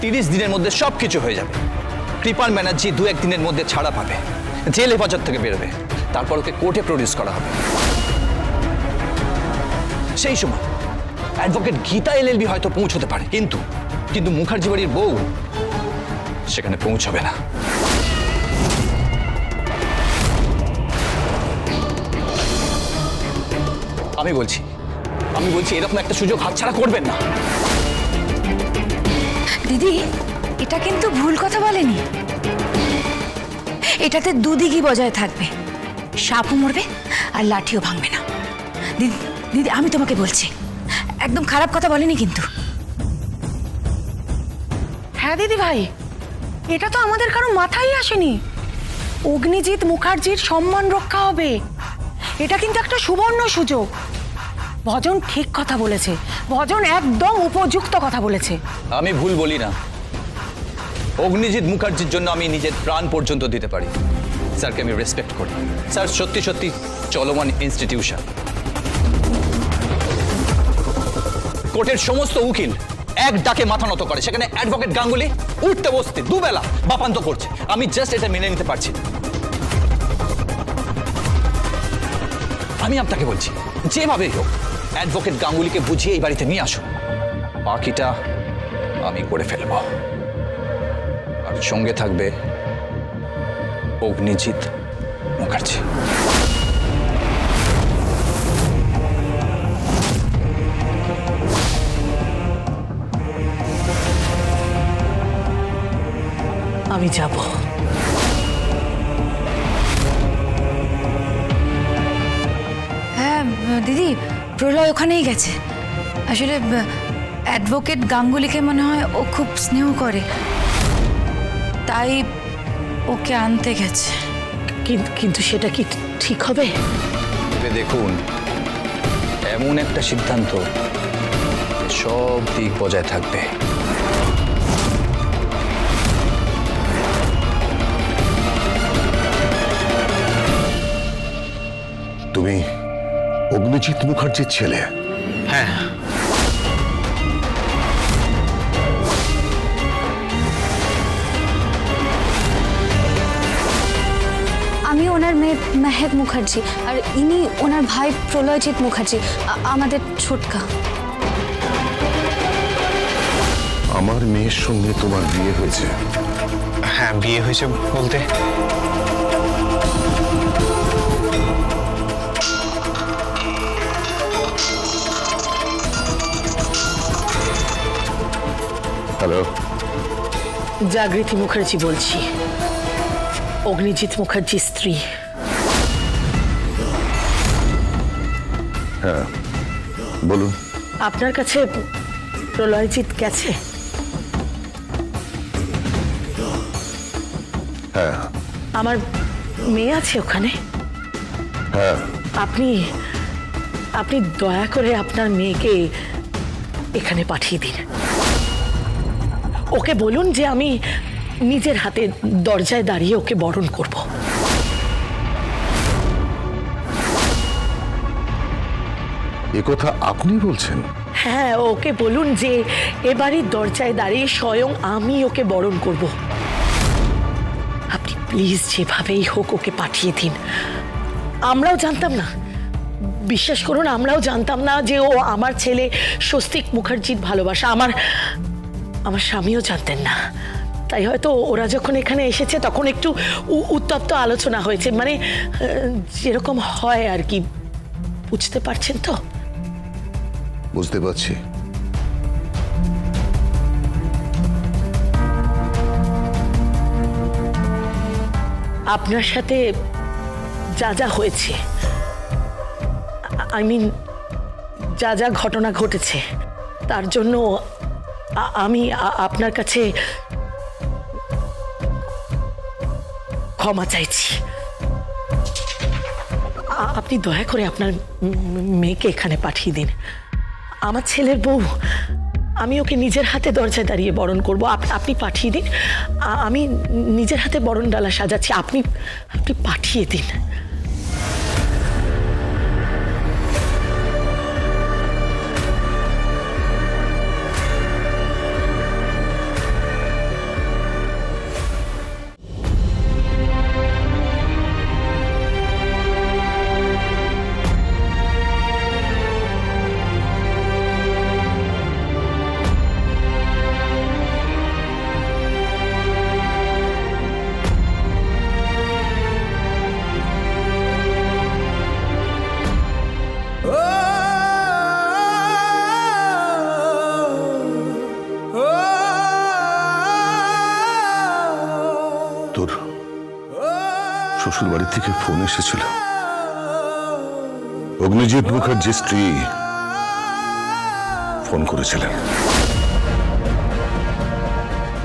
30 দিনের মধ্যে সবকিছু হয়ে যাবে। কৃপাল ব্যানার্জি 2-1 দিনের মধ্যে ছাড়া পাবে, জেল হেফাজত থেকে বেরোবে, তারপর ওকে কোর্টে প্রডিউস করা হবে। সেই সময় অ্যাডভোকেট গীতা এলএলবি হয়তো পৌঁছতে পারে, কিন্তু মুখার্জি বাড়ির বউ সেখানে পৌঁছবে না। আমি বলছি এরকম একটা সুযোগ হাতছাড়া করবেন না। দিদি, এটা কিন্তু ভুল কথা বলেনি। এটাতে দুদিকই বজায় থাকবে, সাপও মরবে আর লাঠিও ভাঙবে না। দিদি দিদি, আমি তোমাকে বলছি, একদম খারাপ কথা বলেনি কিন্তু। হ্যাঁ দিদি ভাই, এটা তো আমাদের কারো মাথায় আসেনি। অগ্নিজিৎ মুখার্জির সম্মান রক্ষা হবে, এটা কিন্তু একটা সুবর্ণ সুযোগ। ভজন ঠিক কথা বলেছে, ভজন একদম উপযুক্ত কথা বলেছে। আমি ভুল বলি না। অগ্নিজিৎ মুখার্জির জন্য আমি নিজের প্রাণ পর্যন্ত দিতে পারি। স্যারকে আমি রেসপেক্ট করি। স্যার সত্যি সত্যি চলমান ইনস্টিটিউশন। কোর্টের সমস্ত উকিল এক ডাকে মাথা নত করে, সেখানে অ্যাডভোকেট গাঙ্গুলি উঠতে বসতে দুবেলা বাপান্ত করছে। আমি জাস্ট এটা মেনে নিতে পারছি। আমি আপনাকে বলছি, যেভাবেই হোক অ্যাডভোকেট গাঙ্গুলিকে বুঝিয়ে এই বাড়িতে নিয়ে আসুন। বাকিটা আমি করে ফেলব। আর সঙ্গে থাকবে অগ্নিজিৎ মুখার্জি। আমি যাব। হ্যাঁ দিদি, প্রলয় ওখানেই গেছে। আসলে অ্যাডভোকেট গাঙ্গুলিকে মনে হয় ও খুব স্নেহ করে, তাই ওকে আনতে গেছে। কিন্তু সেটা কি ঠিক হবে? ভেবে দেখুন, এমন একটা সিদ্ধান্ত সব দিক বজায় থাকবে। তুমি অগ্নিজিৎ মুখার্জির ছেলে? হ্যাঁ। আমি ওনার মেয়ে মেহেক মুখার্জি, আর ইনি ওনার ভাই প্রলয়জিৎ মুখার্জি, আমাদের ছোটকা। আমার মেয়ের সঙ্গে তোমার বিয়ে হয়েছে? হ্যাঁ, বিয়ে হয়েছে বলতে হ্যালো, জাগৃতি মুখার্জি বলছি, অগ্নিজিৎ মুখার্জির স্ত্রী। হ্যাঁ বলুন। আপনার কাছে প্রলয়জিৎ গেছে? হ্যাঁ। আমার মেয়ে আছে ওখানে। হ্যাঁ। আপনি দয়া করে আপনার মেয়েকে এখানে পাঠিয়ে দিন। ওকে বলুন যে আমি নিজের হাতে দরজায় দাঁড়িয়ে ওকে বরণ করব। এ কথা আপনি বলছেন? হ্যাঁ, ওকে বলুন যে এবারই দরজায় দাঁড়িয়ে স্বয়ং আমি ওকে বরণ করব। আপনি প্লিজ যেভাবেই হোক ওকে পাঠিয়ে দিন। আমরাও জানতাম না, বিশ্বাস করুন, আমরাও জানতাম না যে ও আমার ছেলে স্বস্তিক মুখার্জির ভালোবাসা। আমার স্বামীও জানতেন না। তাই হয়তো ওরা যখন এখানে এসেছে তখন একটু উত্তপ্ত আলোচনা হয়েছে, মানে যেরকম হয় আর কি। বুঝতে পারছেন তো? বুঝতে পারছি। আপনার সাথে যা যা হয়েছে, আই মিন যা যা ঘটনা ঘটেছে, তার জন্য আমি আপনার কাছে ক্ষমা চাইছি। আপনি দয়া করে আপনার মেয়েকে এখানে পাঠিয়ে দিন। আমার ছেলের বউ, আমি ওকে নিজের হাতে দরজায় দাঁড়িয়ে বরণ করব। আপনি পাঠিয়ে দিন। আমি নিজের হাতে বরণ ডালা সাজাচ্ছি, আপনি পাঠিয়ে দিন। শ্বশুর বাড়ি থেকে ফোন এসেছিল। অগ্নিজিৎ মুখার্জির স্ত্রী ফোন করেছিলেন।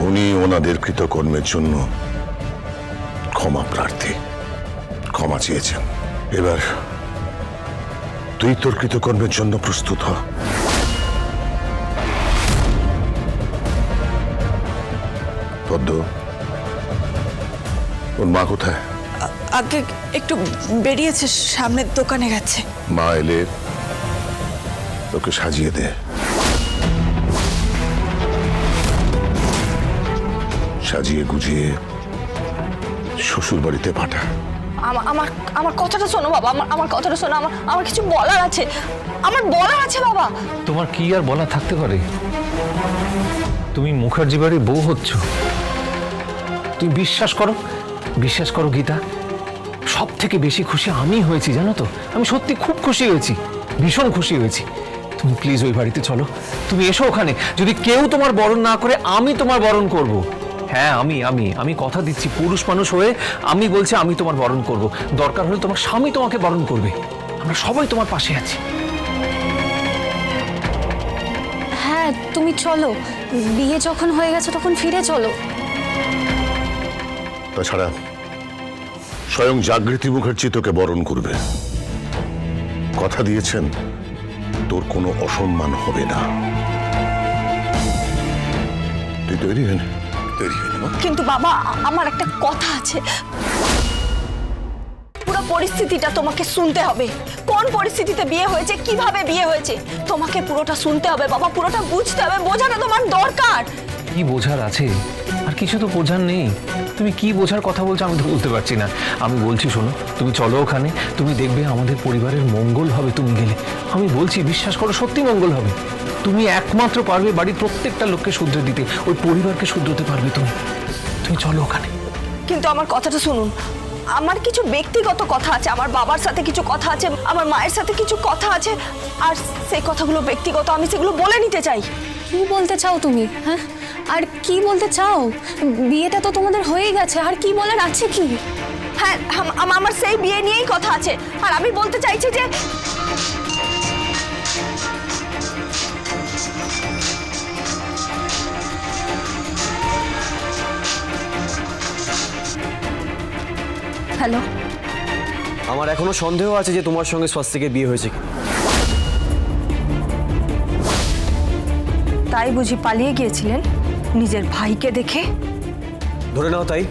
উনি ওনাদের কৃতকর্মের জন্য ক্ষমা প্রার্থী, ক্ষমা চেয়েছেন। এবার তুই তোর কৃতকর্মের জন্য প্রস্তুত হ। পদ্ম, ওর মা কোথায়? আগে একটু বেরিয়েছে, সামনের দোকানে গেছে। মা এলে ওকে সাজিয়ে দে, সাজিয়ে গুজিয়ে শ্বশুর বাড়িতে পাঠা। আমার আমার কথাটা শোনো বাবা, আমার কথাটা শোনো। আমার কিছু বলার আছে, আমার বলার আছে বাবা। তোমার কি আর বলা থাকতে পারে? তুমি মুখার্জি বাড়ির বউ হচ্ছ। তুমি বিশ্বাস করো গীতা, সব থেকে বেশি খুশি আমি হয়েছি, জানো তো? আমি সত্যি খুব খুশি হয়েছি, ভীষণ খুশি হয়েছি। তুমি প্লিজ ওই বাড়িতে চলো, তুমি এসো ওখানে। যদি কেউ তোমার বরণ না করে, আমি তোমার বরণ করব। হ্যাঁ, আমি কথা দিচ্ছি, পুরুষ মানুষ হয়ে আমি বলছি আমি তোমার বরণ করব। দরকার হলে তোমার স্বামী তোমাকে বরণ করবে। আমরা সবাই তোমার পাশে আছি। হ্যাঁ তুমি চলো, বিয়ে যখন হয়ে গেছে তখন ফিরে চলো। তাছাড়া স্বয়ং জাগৃতি মুখার্জি তোকে বরণ করবে, কথা দিয়েছেন তোর কোনো অসম্মান হবে না। তুই তৈরি হয়ে নে, তৈরি হয়ে নে মা। কিন্তু বাবা, আমার একটা কথা আছে। পুরো পরিস্থিতিটা তোমাকে শুনতে হবে। কোন পরিস্থিতিতে বিয়ে হয়েছে, কিভাবে বিয়ে হয়েছে, তোমাকে পুরোটা শুনতে হবে বাবা, পুরোটা বুঝতে হবে। বোঝাটা তোমার দরকার। কি বোঝার আছে? আর কিছু তো বোঝার নেই। তুমি কি বোঝার কথা বলছো আমি তো বলতে পারছি না। আমি বলছি শোনো, তুমি চলো ওখানে, তুমি দেখবে আমাদের পরিবারের মঙ্গল হবে তুমি গেলে। আমি বলছি, বিশ্বাস করো, সত্যি মঙ্গল হবে। তুমি একমাত্র পারবে বাড়ির প্রত্যেকটা লোককে শুধরে দিতে, ওই পরিবারকে শুধরতে পারবে তুমি চলো ওখানে। কিন্তু আমার কথাটা শুনুন, আমার কিছু ব্যক্তিগত কথা আছে, আমার বাবার সাথে কিছু কথা আছে, আমার মায়ের সাথে কিছু কথা আছে, আর সেই কথাগুলো ব্যক্তিগত, আমি সেগুলো বলে নিতে চাই। কি বলতে চাও তুমি? হ্যাঁ, আর কি বলতে চাও? বিয়েটা তো তোমাদের হয়েই গেছে, আর কি বলার আছে কি? হ্যাঁ, আমার সেই বিয়ে নিয়েই কথা আছে। আর আমি বলতে চাইছি যে হ্যালো, আমার এখনো সন্দেহ আছে যে তোমার সঙ্গে স্বস্তিকের বিয়ে হয়েছে কি। তাই বুঝি পালিয়ে গিয়েছিলেন নিজের ভাইকে দেখে? ধরে নাও তাই,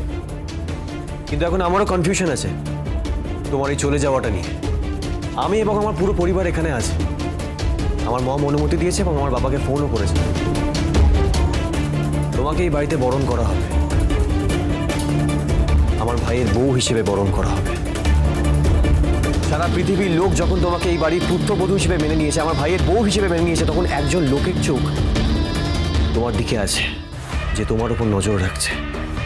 কিন্তু এখন আমারও কনফিউশন আছে তোমার এই চলে যাওয়াটা নিয়ে। আমি এবং আমার পুরো পরিবার এখানে আছে। আমার মম অনুমতি দিয়েছে এবং আমার বাবাকে ফোনও করেছে। তোমাকে এই বাড়িতে বরণ করা হবে, আমার ভাইয়ের বউ হিসেবে বরণ করা হবে। সারা পৃথিবীর লোক যখন তোমাকে এই বাড়ির পুত্রবধূ হিসেবে মেনে নিয়েছে, আমার ভাইয়ের বউ হিসেবে মেনে নিয়েছে, তখন একজন লোকের চোখ তোমার দিকে আছে, যে তোমার উপর নজর রাখছে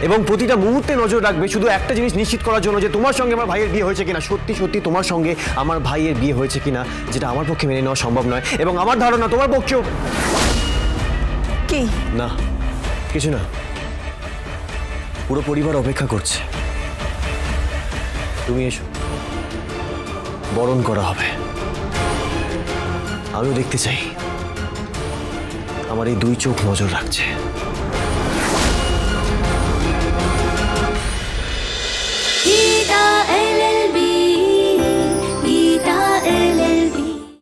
এবং প্রতিটা মুহূর্তে নজর রাখবে শুধু একটা জিনিস নিশ্চিত করার জন্য, যে তোমার সঙ্গে আমার ভাইয়ের বিয়ে হয়েছে কিনা, সত্যি সত্যি তোমার সঙ্গে আমার ভাইয়ের বিয়ে হয়েছে কিনা, যেটা আমার পক্ষে মেনে নেওয়া সম্ভব নয়। এবং আমার ধারণা তোমার পক্ষেও। কি? না, কিছু না, পুরো পরিবার অপেক্ষা করছে। তুমি এসো, বরণ করা হবে। আমিও দেখতে চাই আমার এই দুই চোখ নজর রাখছে। গীতা